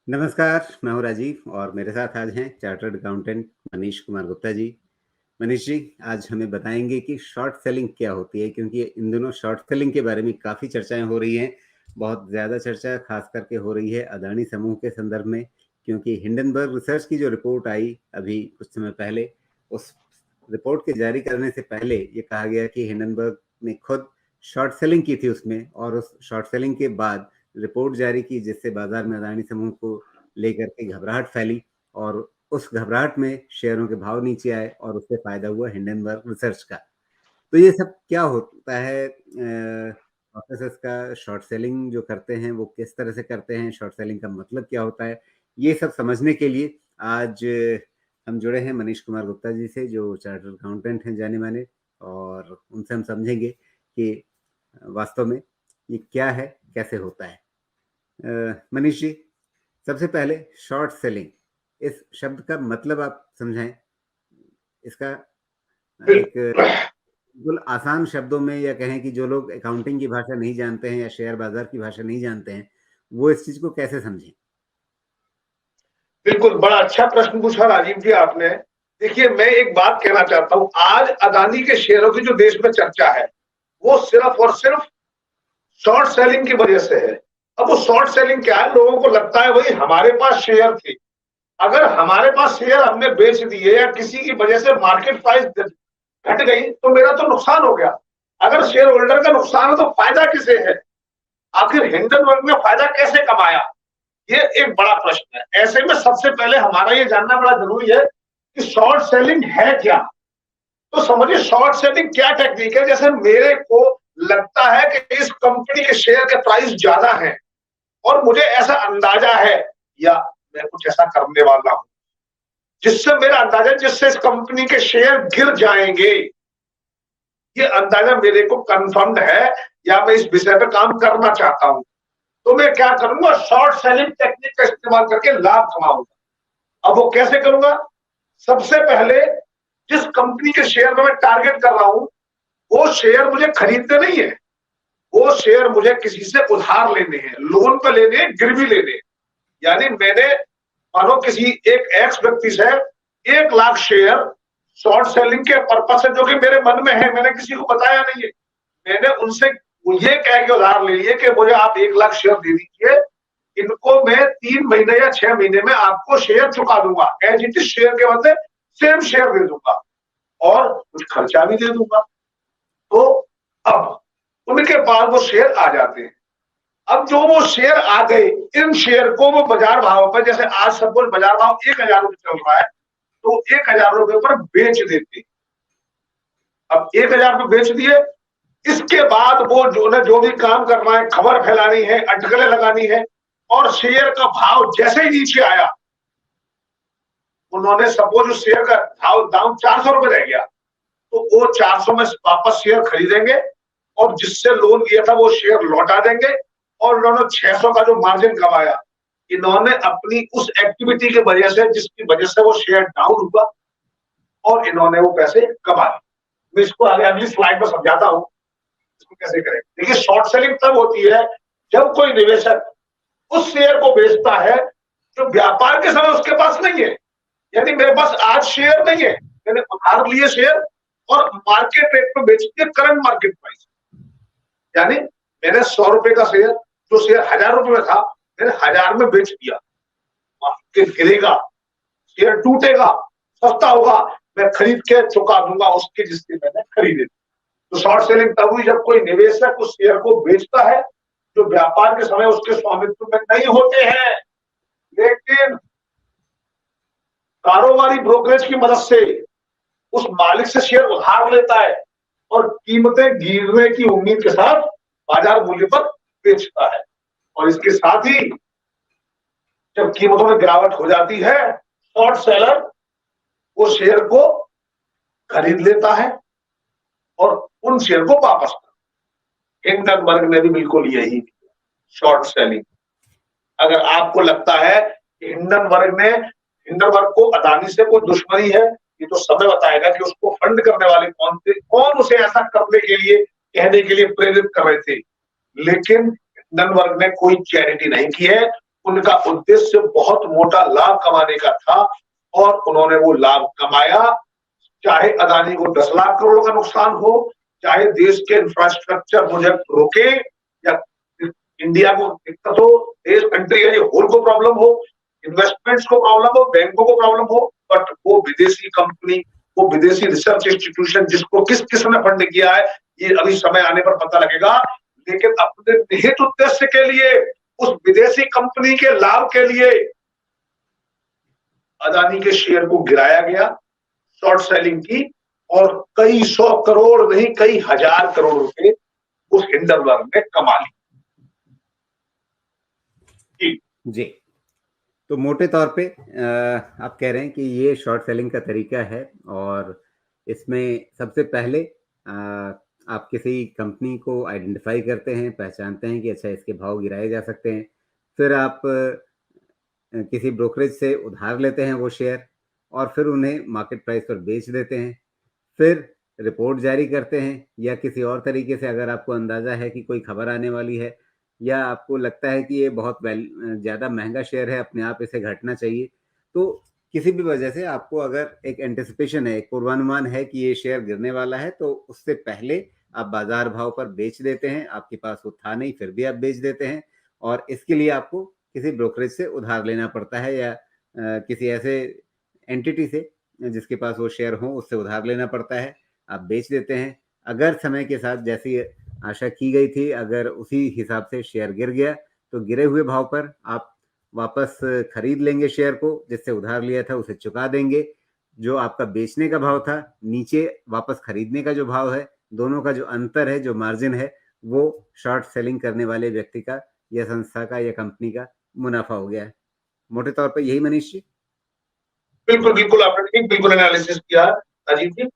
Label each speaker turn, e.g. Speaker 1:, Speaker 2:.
Speaker 1: नमस्कार, मैं हूँ राजीव और मेरे साथ आज हैं चार्टर्ड अकाउंटेंट मनीष कुमार गुप्ता जी। मनीष जी, आज हमें बताएँगे कि शॉर्ट सेलिंग क्या होती है? क्योंकि इन दिनों शॉर्ट सेलिंग के बारे में काफ़ी चर्चाएँ हो रही हैं। बहुत ज़्यादा चर्चा ख़ास करके हो रही है अदानी समूह के संदर्भ में, क्योंकि हिंडनबर्ग रिसर्च की जो रिपोर्ट आई अभी कुछ समय पहले, उस रिपोर्ट के जारी करने से पहले ये कहा गया कि हिंडनबर्ग ने खुद शॉर्ट सेलिंग की थी उसमें और उस शॉर्ट सेलिंग के बाद रिपोर्ट जारी की जिससे बाजार में अदानी समूह को लेकर के घबराहट फैली और उस घबराहट में शेयरों के भाव नीचे आए और उससे फायदा हुआ हिंडनबर्ग रिसर्च का। तो ये सब क्या होता है प्रोसेस का शॉर्ट सेलिंग जो करते हैं वो किस तरह से करते हैं? शॉर्ट सेलिंग का मतलब क्या होता है? ये सब समझने के लिए आज हम जुड़े हैं मनीष कुमार गुप्ता जी से जो चार्टर्ड अकाउंटेंट हैं जाने-माने और उनसे हम समझेंगे कि वास्तव में ये क्या है, कैसे होता है? मनीष जी, सबसे पहले शॉर्ट सेलिंग इस शब्द का मतलब आप समझाएं इसका एक
Speaker 2: बिल्कुल
Speaker 1: बिल्कुल आसान शब्दों में या कहें कि जो लोग अकाउंटिंग की भाषा नहीं जानते हैं या शेयर बाजार की भाषा नहीं जानते हैं वो इस चीज को कैसे समझें।
Speaker 2: बड़ा अच्छा प्रश्न पूछा राजीव जी आपने। देखिए, मैं एक बात कहना चाहता हूं। आज अदानी के शेयरों की जो देश में चर्चा है वो सिर्फ और सिर्फ शॉर्ट सेलिंग की वजह से है। अब वो शॉर्ट सेलिंग क्या है? लोगों को लगता है भाई हमारे पास शेयर थे, अगर हमारे पास शेयर हमने बेच दिए या किसी की वजह से मार्केट प्राइस घट गई तो मेरा तो नुकसान हो गया। अगर शेयर होल्डर का नुकसान है तो फायदा किसे है? आखिर हिंडनबर्ग ने फायदा कैसे कमाया? ये एक बड़ा प्रश्न है। ऐसे में सबसे पहले हमारा ये जानना बड़ा जरूरी है कि शॉर्ट सेलिंग है क्या। तो समझिए शॉर्ट सेलिंग क्या टेक्निक है। जैसे मेरे को लगता है कि इस कंपनी के शेयर के प्राइस ज्यादा है और मुझे ऐसा अंदाजा है या मैं कुछ ऐसा करने वाला हूं जिससे मेरा अंदाजा, जिससे इस कंपनी के शेयर गिर जाएंगे, ये अंदाजा मेरे को कंफर्म्ड है या मैं इस विषय पर काम करना चाहता हूं, तो मैं क्या करूंगा? शॉर्ट सेलिंग टेक्निक का इस्तेमाल करके लाभ कमाऊंगा। अब वो कैसे करूंगा? सबसे पहले जिस कंपनी के शेयर में मैं टारगेट कर रहा हूं वो शेयर मुझे खरीदने नहीं है, वो शेयर मुझे किसी से उधार लेने हैं, लोन पे लेने हैं, गिरवी लेने हैं। यानी मैंने मानो किसी एक एक्स व्यक्ति से 1 लाख शेयर शॉर्ट सेलिंग के पर्पज से, जो कि मेरे मन में है, मैंने किसी को बताया नहीं है, मैंने उनसे ये कह के उधार ले लिए कि मुझे आप 1 लाख शेयर दे दीजिए, इनको मैं 3 महीने या 6 महीने में आपको शेयर चुका दूंगा, एज इट इज शेयर के बदले सेम शेयर दे दूंगा और कुछ खर्चा भी दे दूंगा। तो अब उनके पास वो शेयर आ जाते हैं। अब जो वो शेयर आ गए, इन शेयर को वो बाजार भाव पर, जैसे आज सपोज बाजार भाव 1,000 रुपये चल रहा है, तो 1,000 रुपये पर बेच देते। अब 1,000 रुपये बेच दिए, इसके बाद वो जो भी काम करना है, खबर फैलानी है, अटकलें लगानी है, और शेयर का भाव जैसे ही नीचे आया, उन्होंने सपोज उस शेयर का भाव दाम 400 रुपये रह गया, तो वो 400 में वापस शेयर खरीदेंगे और जिससे लोन लिया था वो शेयर लौटा देंगे, और उन्होंने 600 का जो मार्जिन कमाया, इन्होंने अपनी उस एक्टिविटी की वजह से, जिसकी वजह से वो शेयर डाउन हुआ, और इन्होंने वो पैसे कमा लिए। मैं इसको आगे अगली स्लाइड में समझाता हूं इसको कैसे करें। देखिए, शॉर्ट सेलिंग तब होती है जब कोई निवेशक उस शेयर को बेचता है जो व्यापार के समय उसके पास नहीं है। यानी मेरे पास आज शेयर नहीं है, मैंने उधार लिए शेयर और मार्केट रेट में बेच दिए, करंट मार्केट प्राइस। यानी मैंने 100 रुपए का शेयर, जो शेयर 1,000 रुपए में था, मैंने 1,000 में बेच दिया। मार्केट गिरेगा, शेयर टूटेगा, सस्ता होगा, मैं खरीद के चुका दूंगा उसके जिससे मैंने खरीदे। तो शॉर्ट सेलिंग तब हुई जब कोई निवेशक उस शेयर को बेचता है जो व्यापार के समय उसके स्वामित्व में नहीं होते हैं, लेकिन कारोबारी ब्रोकरेज की मदद से उस मालिक से शेयर उधार लेता है और कीमतें गिरने की उम्मीद के साथ बाजार मूल्य पर बेचता है। और इसके साथ ही जब कीमतों में गिरावट हो जाती है, शॉर्ट सेलर वो शेयर को खरीद लेता है और उन शेयर को वापस करता है। हिंडनबर्ग ने भी बिल्कुल यही किया, शॉर्ट सेलिंग। अगर आपको लगता है कि हिंडनबर्ग को अदानी से कोई दुश्मनी है, ये तो समय बताएगा कि उसको फंड करने वाले कौन थे, कौन उसे ऐसा करने के लिए, कहने के लिए प्रेरित कर रहे थे। लेकिन हिंडनबर्ग ने कोई चैरिटी नहीं की है, उनका उद्देश्य बहुत मोटा लाभ कमाने का था और उन्होंने वो लाभ कमाया। चाहे अदानी को 10 लाख करोड़ का नुकसान हो, चाहे देश के इंफ्रास्ट्रक्चर प्रोजेक्ट रुके, या इंडिया को दिक्कत हो, देश कंट्री है होल को प्रॉब्लम हो, इन्वेस्टमेंट्स को प्रॉब्लम हो, बैंकों को प्रॉब्लम हो, बट वो विदेशी कंपनी, वो विदेशी रिसर्च इंस्टीट्यूशन जिसको किस किसने फंड किया है ये अभी समय आने पर पता लगेगा, लेकिन अपने निहित उद्देश्य के लिए, उस विदेशी कंपनी के लाभ के लिए अदानी के शेयर को गिराया गया, शॉर्ट सेलिंग की, और कई 100 करोड़ नहीं कई हजार करोड़ रुपए उस हिंडनबर्ग ने कमा ली।
Speaker 1: जी, तो मोटे तौर पे आप कह रहे हैं कि ये शॉर्ट सेलिंग का तरीका है और इसमें सबसे पहले आप किसी कंपनी को आइडेंटिफाई करते हैं, पहचानते हैं कि अच्छा इसके भाव गिराए जा सकते हैं, फिर आप किसी ब्रोकरेज से उधार लेते हैं वो शेयर और फिर उन्हें मार्केट प्राइस पर बेच देते हैं, फिर रिपोर्ट जारी करते हैं या किसी और तरीके से अगर आपको अंदाज़ा है कि कोई खबर आने वाली है या आपको लगता है कि ये बहुत ज़्यादा महंगा शेयर है, अपने आप इसे घटना चाहिए, तो किसी भी वजह से आपको अगर एक एंटिसिपेशन है, एक पूर्वानुमान है कि ये शेयर गिरने वाला है, तो उससे पहले आप बाजार भाव पर बेच देते हैं। आपके पास वो था नहीं, फिर भी आप बेच देते हैं और इसके लिए आपको किसी ब्रोकरेज से उधार लेना पड़ता है या किसी ऐसे एंटिटी से जिसके पास वो शेयर हो उससे उधार लेना पड़ता है, आप बेच देते हैं। अगर समय के साथ जैसी आशा की गई थी, अगर उसी हिसाब से शेयर गिर गया, तो गिरे हुए भाव पर आप वापस खरीद लेंगे शेयर को, जिससे उधार लिया था उसे चुका देंगे। जो आपका बेचने का भाव था, नीचे वापस खरीदने का जो भाव है, दोनों का जो अंतर है, जो मार्जिन है, वो शॉर्ट सेलिंग करने वाले व्यक्ति का या संस्था का या कंपनी का मुनाफा हो गया है। मोटे तौर पर यही मनीष जी?
Speaker 2: बिल्कुल बिल्कुल, आपने ठीक बिल्कुल एनालिसिस किया राजीव जी।